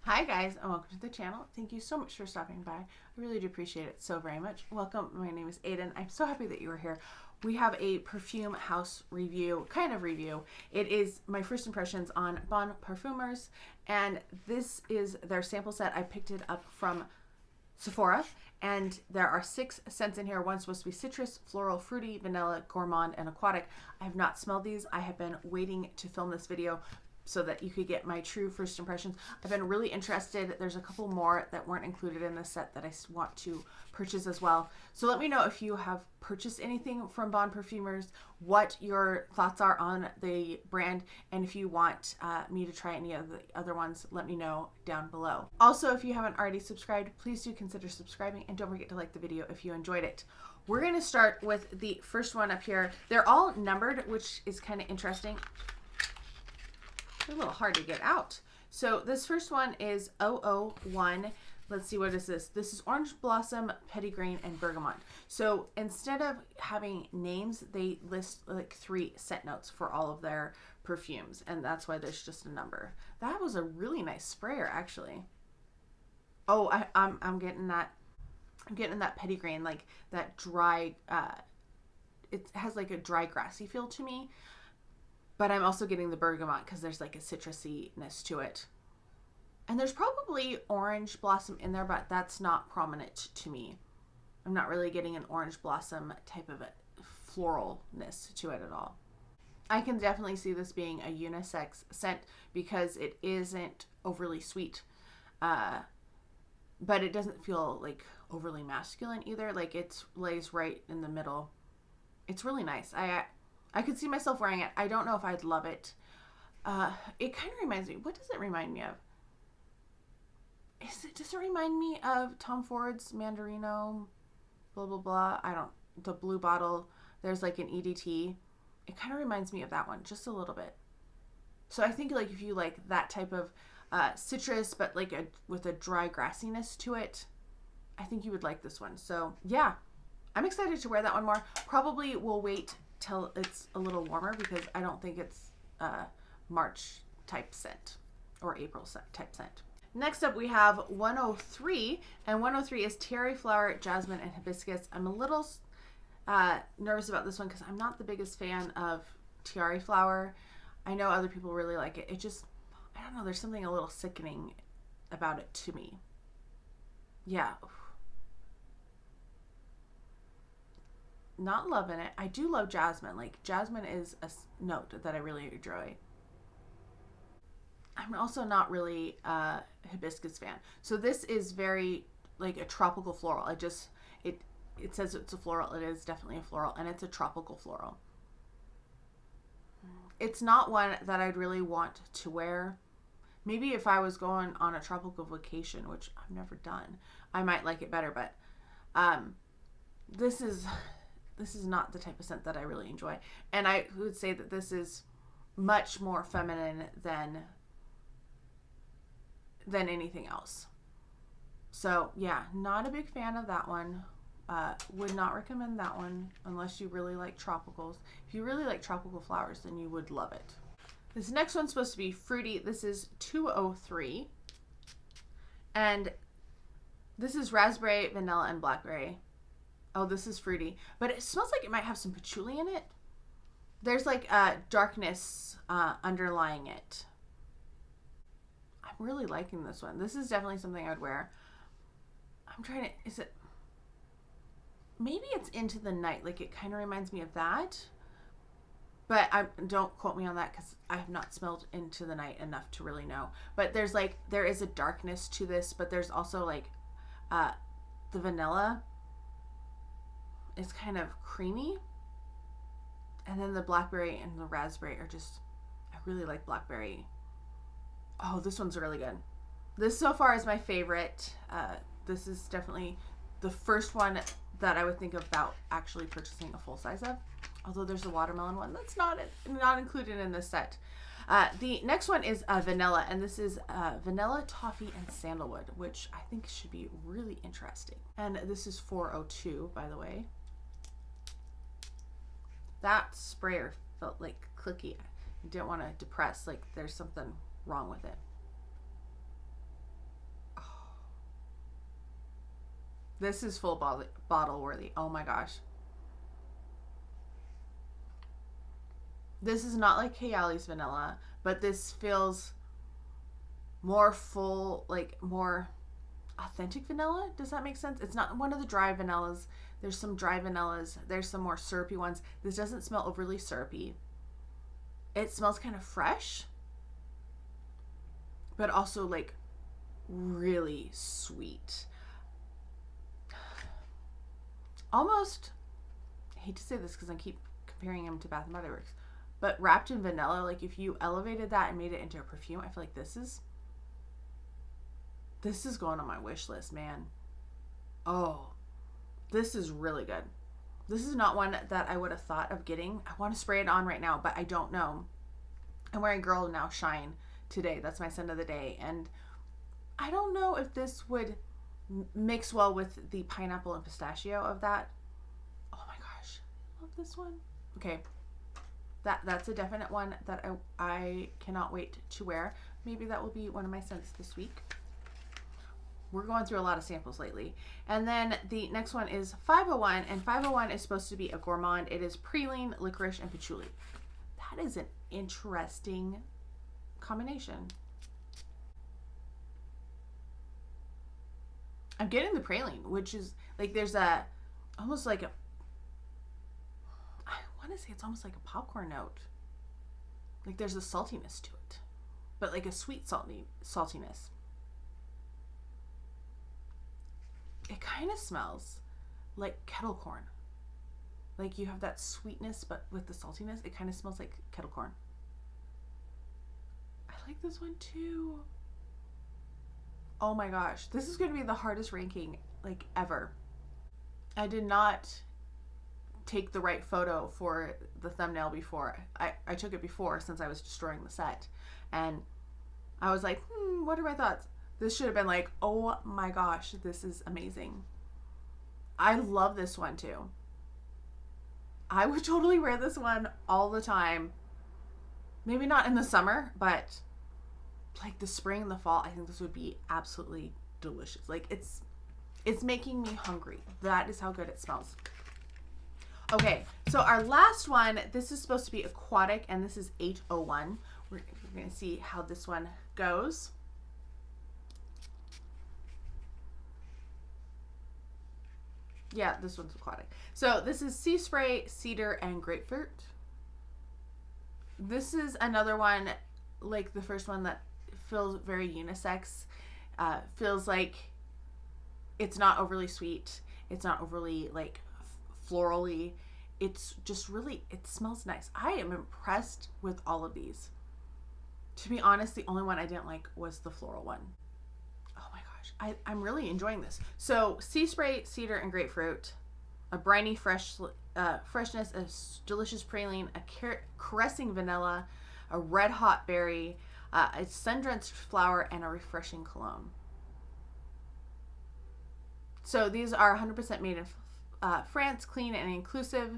Hi guys, and welcome to the channel. Thank you so much for stopping by. I really do appreciate it so very much. Welcome, my name is Aiden. I'm so happy that you are here. We have a perfume house review, kind of review. It is my first impressions on Bon Parfumeurs, and this is their sample set. I picked it up from Sephora, and there are 6 scents in here. One's supposed to be citrus, floral, fruity, vanilla, gourmand, and aquatic. I have not smelled these. I have been waiting to film this video so that you could get my true first impressions. I've been really interested. There's a couple more that weren't included in this set that I want to purchase as well. So let me know if you have purchased anything from Bon Parfumeurs, what your thoughts are on the brand, and if you want me to try any of the other ones, let me know down below. Also, if you haven't already subscribed, please do consider subscribing, and don't forget to like the video if you enjoyed it. We're gonna start with the first one up here. They're all numbered, which is kind of interesting. They're a little hard to get out. So this first one is 001. Let's see, what is this? This is Orange Blossom, Petitgrain, and Bergamot. So instead of having names, they list like 3 scent notes for all of their perfumes, and that's why there's just a number. That was a really nice sprayer, actually. Oh, I'm getting that. I'm getting that Petitgrain, like that dry. It has like a dry, grassy feel to me. But I'm also getting the bergamot because there's like a citrusiness to it. And there's probably orange blossom in there, but that's not prominent to me. I'm not really getting an orange blossom type of a floralness to it at all. I can definitely see this being a unisex scent because it isn't overly sweet. But it doesn't feel like overly masculine either. Like it lays right in the middle. It's really nice. I could see myself wearing it. I don't know if I'd love it. It kind of reminds me. What does it remind me of? Does it remind me of Tom Ford's Mandarino? Blah blah blah. I don't. The blue bottle. There's like an EDT. It kind of reminds me of that one, just a little bit. So I think like if you like that type of citrus, but like with a dry grassiness to it, I think you would like this one. So yeah, I'm excited to wear that one more. Probably will wait till it's a little warmer because I don't think it's March type scent or April type scent. Next up we have 103, and 103 is terry flower, jasmine, and hibiscus. I'm a little nervous about this one because I'm not the biggest fan of terry flower. I know other people really like it. It just, I don't know, there's something a little sickening about it to me. Yeah. Not loving it. I do love jasmine. Like jasmine is a note that I really enjoy. I'm also not really a hibiscus fan. So this is very like a tropical floral. It says it's a floral. It is definitely a floral, and it's a tropical floral. It's not one that I'd really want to wear. Maybe if I was going on a tropical vacation, which I've never done, I might like it better, but this is not the type of scent that I really enjoy. And I would say that this is much more feminine than anything else. So yeah, not a big fan of that one. Would not recommend that one unless you really like tropicals. If you really like tropical flowers, then you would love it. This next one's supposed to be fruity. This is 203. And this is raspberry, vanilla, and blackberry. Oh, this is fruity, but it smells like it might have some patchouli in it. There's like a darkness underlying it. I'm really liking this one. This is definitely something I'd wear. I'm trying to, is it, maybe it's Into the Night. Like it kind of reminds me of that, but don't quote me on that because I have not smelled Into the Night enough to really know. But there is a darkness to this, but there's also like the vanilla. It's kind of creamy, and then the blackberry and the raspberry are just, I really like blackberry. Oh, this one's really good. This so far is my favorite. This is definitely the first one that I would think about actually purchasing a full size of, although there's a watermelon one that's not included in this set. The next one is vanilla, and this is vanilla, toffee, and sandalwood, which I think should be really interesting. And this is 402, by the way. That sprayer felt like clicky. I didn't want to depress, like there's something wrong with it. This is full bottle worthy. Oh my gosh. This is not like Kayali's vanilla, but this feels more full, like more authentic vanilla. Does that make sense? It's not one of the dry vanillas. There's some dry vanillas. There's some more syrupy ones. This doesn't smell overly syrupy. It smells kind of fresh, but also like really sweet. Almost, I hate to say this because I keep comparing them to Bath & Body Works, but wrapped in vanilla, like if you elevated that and made it into a perfume, I feel like this is going on my wish list, man. Oh, this is really good. This is not one that I would have thought of getting. I want to spray it on right now, but I don't know. I'm wearing Girl Now Shine today. That's my scent of the day. And I don't know if this would mix well with the pineapple and pistachio of that. Oh my gosh, I love this one. Okay, that's a definite one that I cannot wait to wear. Maybe that will be one of my scents this week. We're going through a lot of samples lately. And then the next one is 501, and 501 is supposed to be a gourmand. It is praline, licorice, and patchouli. That is an interesting combination. I'm getting the praline, which is like there's a almost like a, I want to say it's almost like a popcorn note. Like there's a saltiness to it, but like a sweet saltiness. It kind of smells like kettle corn. Like you have that sweetness, but with the saltiness, it kind of smells like kettle corn. I like this one too. Oh my gosh, this is going to be the hardest ranking like ever. I did not take the right photo for the thumbnail before. I took it before since I was destroying the set. And I was like, what are my thoughts? This should have been like, oh my gosh, this is amazing. I love this one too. I would totally wear this one all the time. Maybe not in the summer, but like the spring and the fall, I think this would be absolutely delicious. Like it's making me hungry. That is how good it smells. Okay, so our last one, this is supposed to be aquatic, and this is 801. We're going to see how this one goes. Yeah, this one's aquatic. So this is sea spray, cedar, and grapefruit. This is another one like the first one that feels very unisex. Feels like it's not overly sweet. It's not overly like florally. It's just really, it smells nice. I am impressed with all of these. To be honest, the only one I didn't like was the floral one. Oh my gosh, I'm really enjoying this. So sea spray, cedar, and grapefruit, a briny freshness, a delicious praline, a caressing vanilla, a red hot berry, a sun-drenched flower, and a refreshing cologne. So these are 100% made in France, clean and inclusive,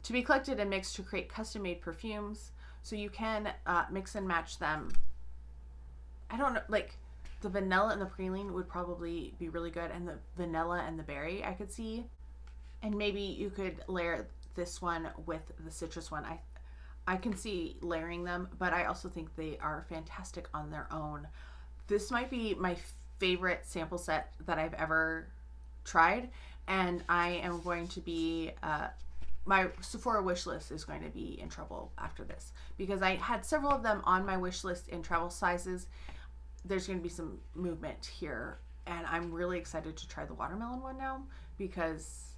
to be collected and mixed to create custom-made perfumes. So you can mix and match them. I don't know, like the vanilla and the praline would probably be really good, and the vanilla and the berry I could see. And maybe you could layer this one with the citrus one. I can see layering them, but I also think they are fantastic on their own. This might be my favorite sample set that I've ever tried, and I am going to be, my Sephora wish list is going to be in trouble after this, because I had several of them on my wish list in travel sizes. There's going to be some movement here, and I'm really excited to try the watermelon one now, because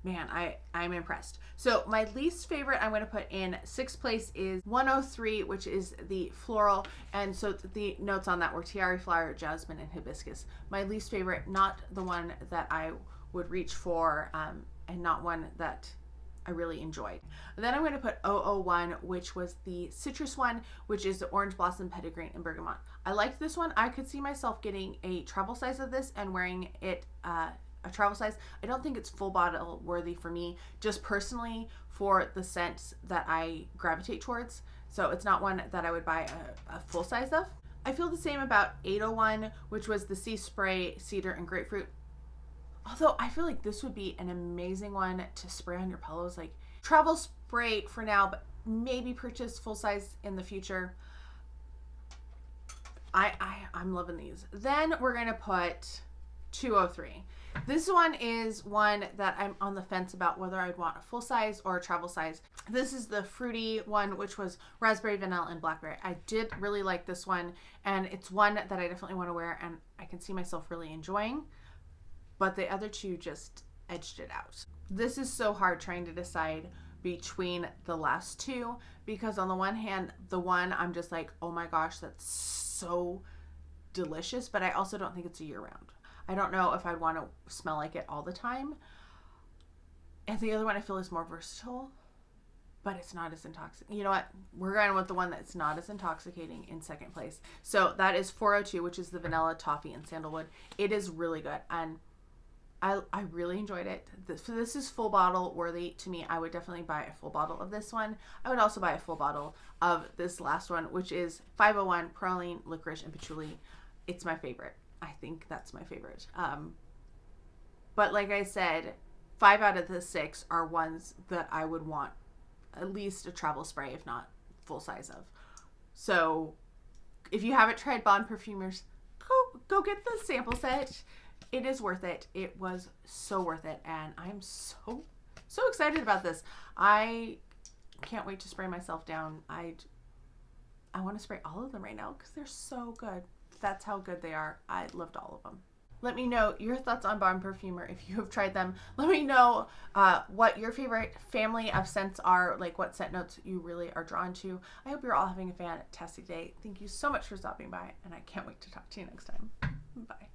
man, I'm impressed. So my least favorite I'm going to put in 6th place is 103, which is the floral. And so the notes on that were tiara flower, jasmine, and hibiscus. My least favorite, not the one that I would reach for, and not one that I really enjoyed. Then I'm going to put 001, which was the citrus one, which is the orange blossom, petitgrain, and bergamot. I liked this one. I could see myself getting a travel size of this and wearing it a travel size. I don't think it's full bottle worthy for me, just personally for the scents that I gravitate towards. So it's not one that I would buy a full size of. I feel the same about 801, which was the sea spray, cedar, and grapefruit. Although I feel like this would be an amazing one to spray on your pillows, like travel spray for now, but maybe purchase full size in the future. I'm loving these. Then we're gonna put 203. This one is one that I'm on the fence about whether I'd want a full size or a travel size. This is the fruity one, which was raspberry, vanilla, and blackberry. I did really like this one, and it's one that I definitely want to wear, and I can see myself really enjoying, but the other two just edged it out. This is so hard trying to decide between the last two, because on the one hand, the one I'm just like, oh my gosh, that's so delicious, but I also don't think it's a year round. I don't know if I'd want to smell like it all the time. And the other one I feel is more versatile, but it's not as intoxicating. You know what? We're going with the one that's not as intoxicating in second place. So that is 402, which is the vanilla, toffee, and sandalwood. It is really good, and I really enjoyed it. This is full bottle worthy to me. I would definitely buy a full bottle of this one. I would also buy a full bottle of this last one, which is 501 praline, licorice, and patchouli. It's my favorite. I think that's my favorite. But like I said, 5 out of the 6 are ones that I would want at least a travel spray, if not full size of. So if you haven't tried Bon Parfumeurs, go get the sample set. It is worth it. It was so worth it, and I'm so excited about this. I can't wait to spray myself down. I want to spray all of them right now because they're so good. That's how good they are. I loved all of them. Let me know your thoughts on Bon Parfumeur if you have tried them. Let me know what your favorite family of scents are, like what scent notes you really are drawn to. I hope you're all having a fantastic day. Thank you so much for stopping by, and I can't wait to talk to you next time. Bye.